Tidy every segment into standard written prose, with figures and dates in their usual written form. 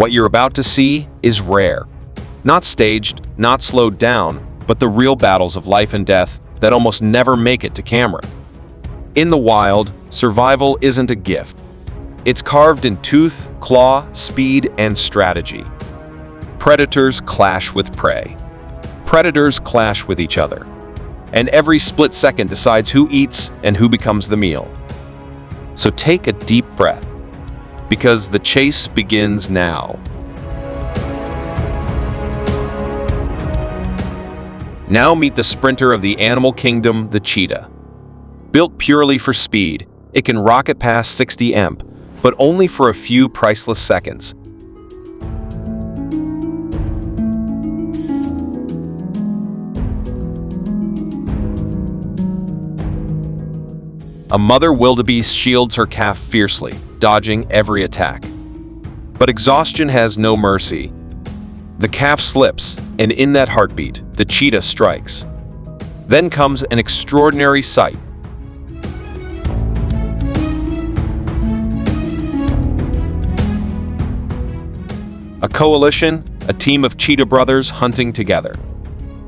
What you're about to see is rare. Not staged, not slowed down, but the real battles of life and death that almost never make it to camera. In the wild, survival isn't a gift. It's carved in tooth, claw, speed, and strategy. Predators clash with prey. Predators clash with each other. And every split second decides who eats and who becomes the meal. So take a deep breath, because the chase begins now. Now meet the sprinter of the animal kingdom, the cheetah. Built purely for speed, it can rocket past 60 mph, but only for a few priceless seconds. A mother wildebeest shields her calf fiercely, dodging every attack. But exhaustion has no mercy. The calf slips, and in that heartbeat, the cheetah strikes. Then comes an extraordinary sight. A coalition, a team of cheetah brothers hunting together.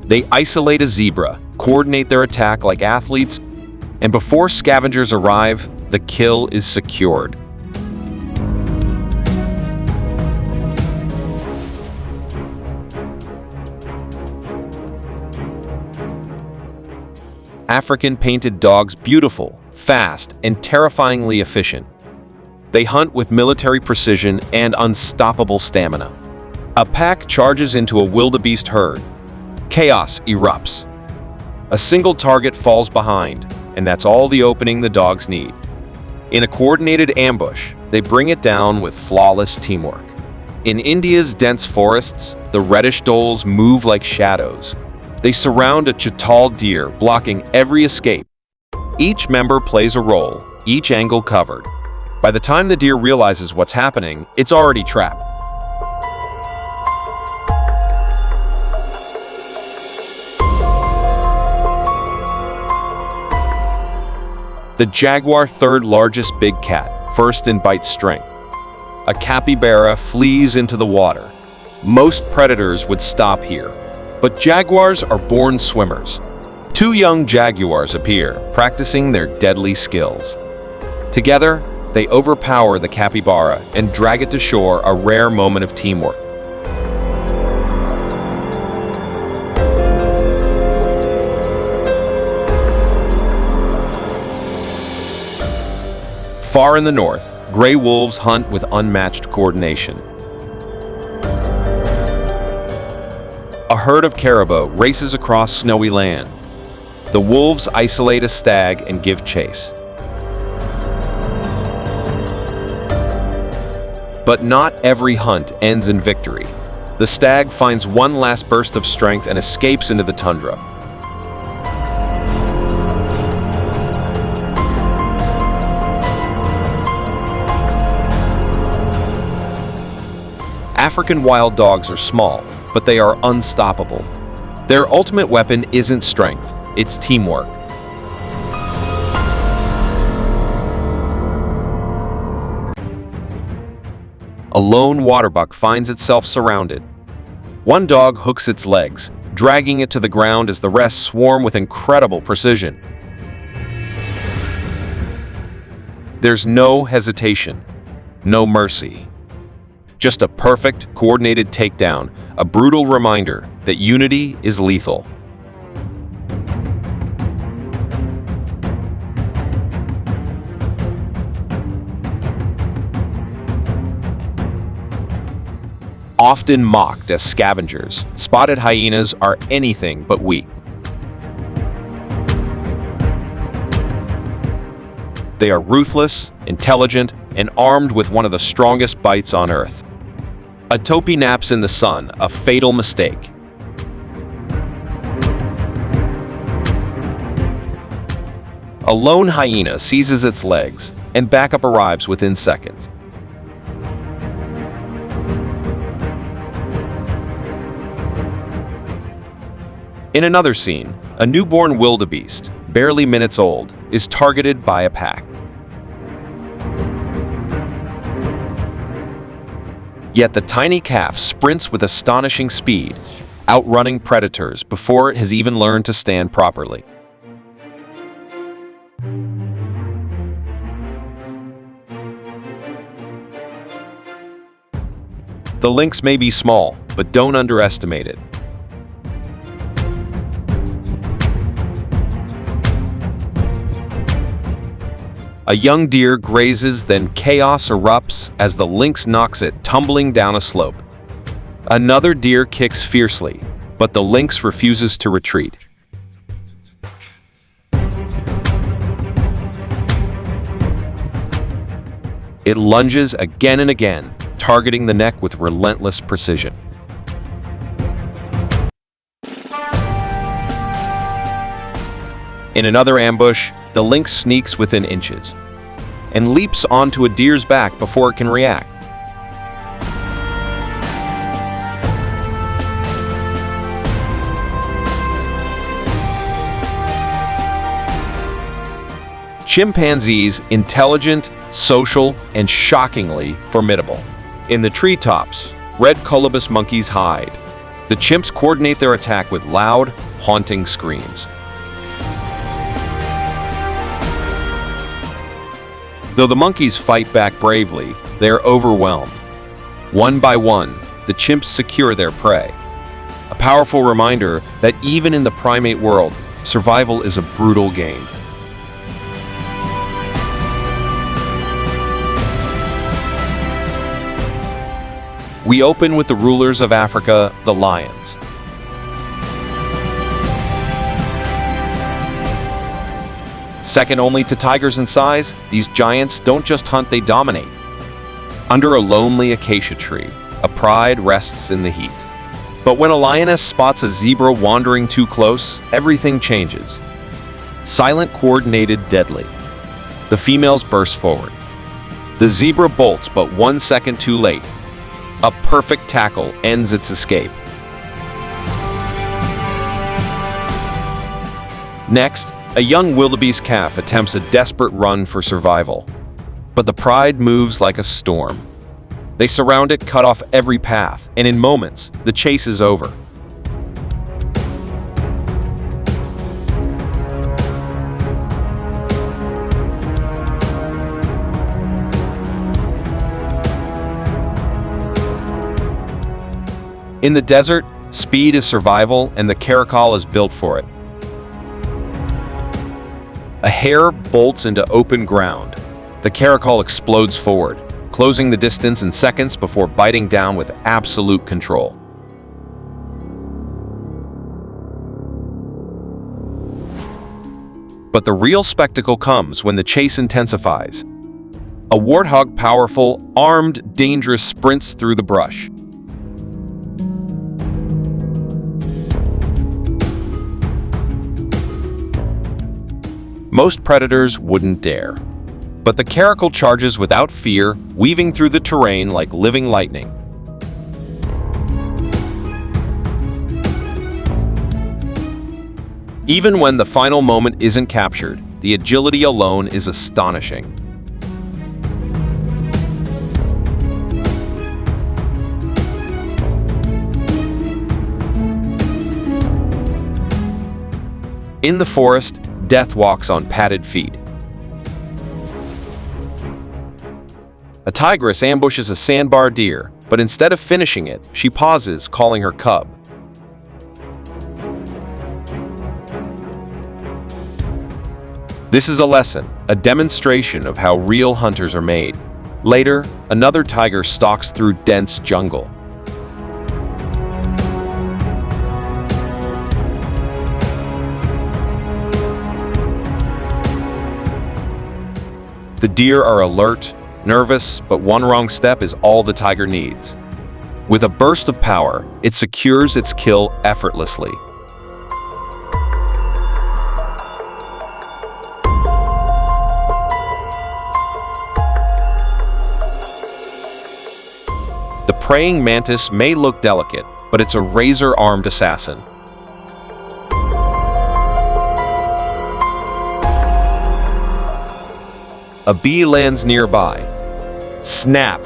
They isolate a zebra, coordinate their attack like athletes, and before scavengers arrive, the kill is secured. African painted dogs, beautiful, fast, and terrifyingly efficient. They hunt with military precision and unstoppable stamina. A pack charges into a wildebeest herd. Chaos erupts. A single target falls behind, and that's all the opening the dogs need. In a coordinated ambush, they bring it down with flawless teamwork. In India's dense forests, the reddish dholes move like shadows. They surround a cheetah deer, blocking every escape. Each member plays a role, each angle covered. By the time the deer realizes what's happening, it's already trapped. The jaguar, third largest big cat, first in bite strength. A capybara flees into the water. Most predators would stop here, but jaguars are born swimmers. Two young jaguars appear, practicing their deadly skills. Together, they overpower the capybara and drag it to shore, a rare moment of teamwork. Far in the north, gray wolves hunt with unmatched coordination. A herd of caribou races across snowy land. The wolves isolate a stag and give chase. But not every hunt ends in victory. The stag finds one last burst of strength and escapes into the tundra. African wild dogs are small, but they are unstoppable. Their ultimate weapon isn't strength, it's teamwork. A lone waterbuck finds itself surrounded. One dog hooks its legs, dragging it to the ground as the rest swarm with incredible precision. There's no hesitation, no mercy. Just a perfect, coordinated takedown, a brutal reminder that unity is lethal. Often mocked as scavengers, spotted hyenas are anything but weak. They are ruthless, intelligent, and armed with one of the strongest bites on Earth. A topi naps in the sun, a fatal mistake. A lone hyena seizes its legs, and backup arrives within seconds. In another scene, a newborn wildebeest, barely minutes old, is targeted by a pack. Yet the tiny calf sprints with astonishing speed, outrunning predators before it has even learned to stand properly. The lynx may be small, but don't underestimate it. A young deer grazes, then chaos erupts as the lynx knocks it tumbling down a slope. Another deer kicks fiercely, but the lynx refuses to retreat. It lunges again and again, targeting the neck with relentless precision. In another ambush, the lynx sneaks within inches and leaps onto a deer's back before it can react. Chimpanzees, intelligent, social, and shockingly formidable. In the treetops, red colobus monkeys hide. The chimps coordinate their attack with loud, haunting screams. Though the monkeys fight back bravely, they are overwhelmed. One by one, the chimps secure their prey. A powerful reminder that even in the primate world, survival is a brutal game. We open with the rulers of Africa, the lions. Second only to tigers in size, these giants don't just hunt, they dominate. Under a lonely acacia tree, a pride rests in the heat. But when a lioness spots a zebra wandering too close, everything changes. Silent, coordinated, deadly. The females burst forward. The zebra bolts, but 1 second too late. A perfect tackle ends its escape. Next, a young wildebeest calf attempts a desperate run for survival. But the pride moves like a storm. They surround it, cut off every path, and in moments, the chase is over. In the desert, speed is survival, and the caracal is built for it. A hare bolts into open ground. The caracal explodes forward, closing the distance in seconds before biting down with absolute control. But the real spectacle comes when the chase intensifies. A warthog, powerful, armed, dangerous, sprints through the brush. Most predators wouldn't dare. But the caracal charges without fear, weaving through the terrain like living lightning. Even when the final moment isn't captured, the agility alone is astonishing. In the forest, death walks on padded feet. A tigress ambushes a sandbar deer, but instead of finishing it, she pauses, calling her cub. This is a lesson, a demonstration of how real hunters are made. Later, another tiger stalks through dense jungle. The deer are alert, nervous, but one wrong step is all the tiger needs. With a burst of power, it secures its kill effortlessly. The praying mantis may look delicate, but it's a razor-armed assassin. A bee lands nearby. Snap!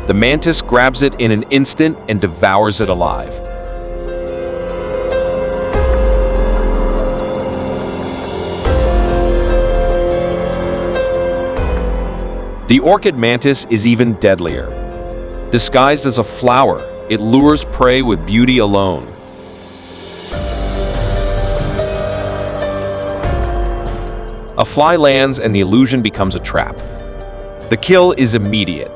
The mantis grabs it in an instant and devours it alive. The orchid mantis is even deadlier. Disguised as a flower, it lures prey with beauty alone. A fly lands and the illusion becomes a trap. The kill is immediate.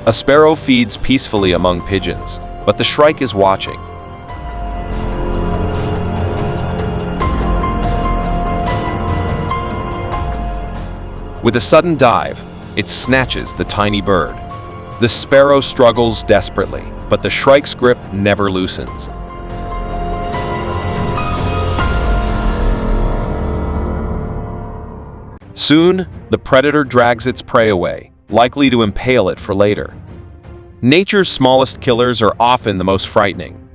A sparrow feeds peacefully among pigeons, but the shrike is watching. With a sudden dive, it snatches the tiny bird. The sparrow struggles desperately, but the shrike's grip never loosens. Soon, the predator drags its prey away, likely to impale it for later. Nature's smallest killers are often the most frightening.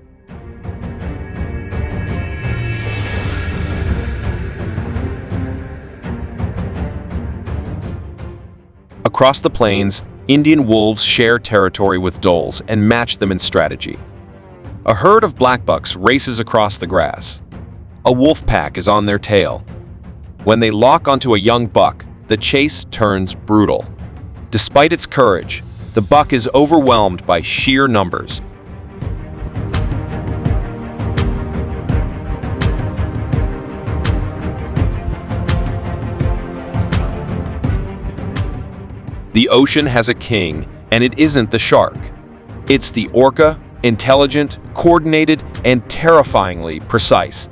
Across the plains, Indian wolves share territory with dholes and match them in strategy. A herd of blackbucks races across the grass. A wolf pack is on their tail. When they lock onto a young buck, the chase turns brutal. Despite its courage, the buck is overwhelmed by sheer numbers. The ocean has a king, and it isn't the shark. It's the orca, intelligent, coordinated, and terrifyingly precise.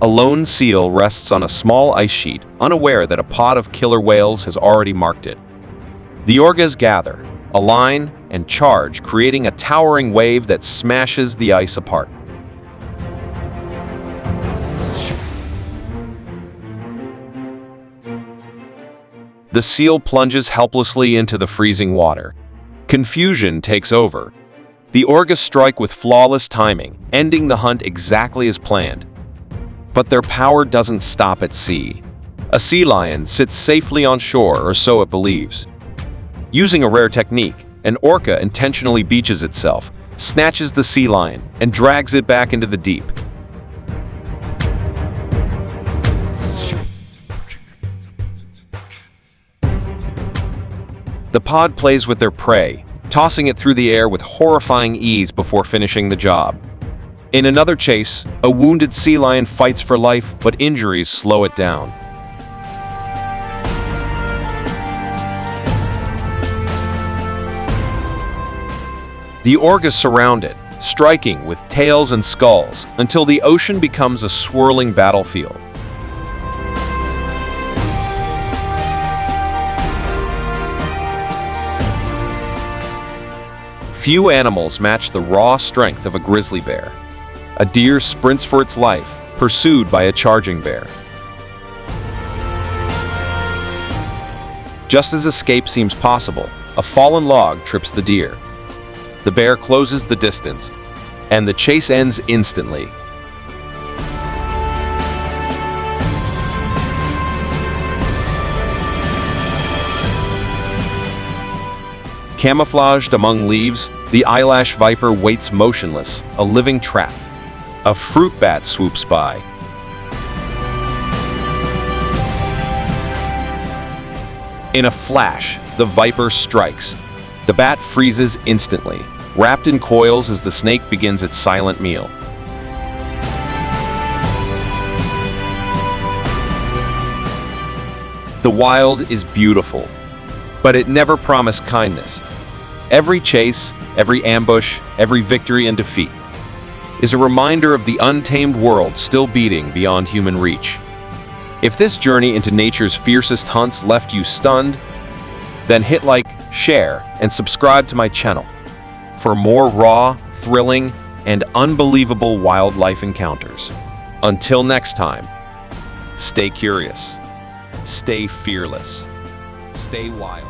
A lone seal rests on a small ice sheet, unaware that a pod of killer whales has already marked it. The orcas gather, align, and charge, creating a towering wave that smashes the ice apart. The seal plunges helplessly into the freezing water. Confusion takes over. The orcas strike with flawless timing, ending the hunt exactly as planned. But their power doesn't stop at sea. A sea lion sits safely on shore, or so it believes. Using a rare technique, an orca intentionally beaches itself, snatches the sea lion, and drags it back into the deep. The pod plays with their prey, tossing it through the air with horrifying ease before finishing the job. In another chase, a wounded sea lion fights for life, but injuries slow it down. The orcas surround it, striking with tails and skulls until the ocean becomes a swirling battlefield. Few animals match the raw strength of a grizzly bear. A deer sprints for its life, pursued by a charging bear. Just as escape seems possible, a fallen log trips the deer. The bear closes the distance, and the chase ends instantly. Camouflaged among leaves, the eyelash viper waits motionless, a living trap. A fruit bat swoops by. In a flash, the viper strikes. The bat freezes instantly, wrapped in coils as the snake begins its silent meal. The wild is beautiful, but it never promised kindness. Every chase, every ambush, every victory and defeat is a reminder of the untamed world still beating beyond human reach. If this journey into nature's fiercest hunts left you stunned, then hit like, share, and subscribe to my channel for more raw, thrilling, and unbelievable wildlife encounters. Until next time. Stay curious. Stay fearless. Stay wild.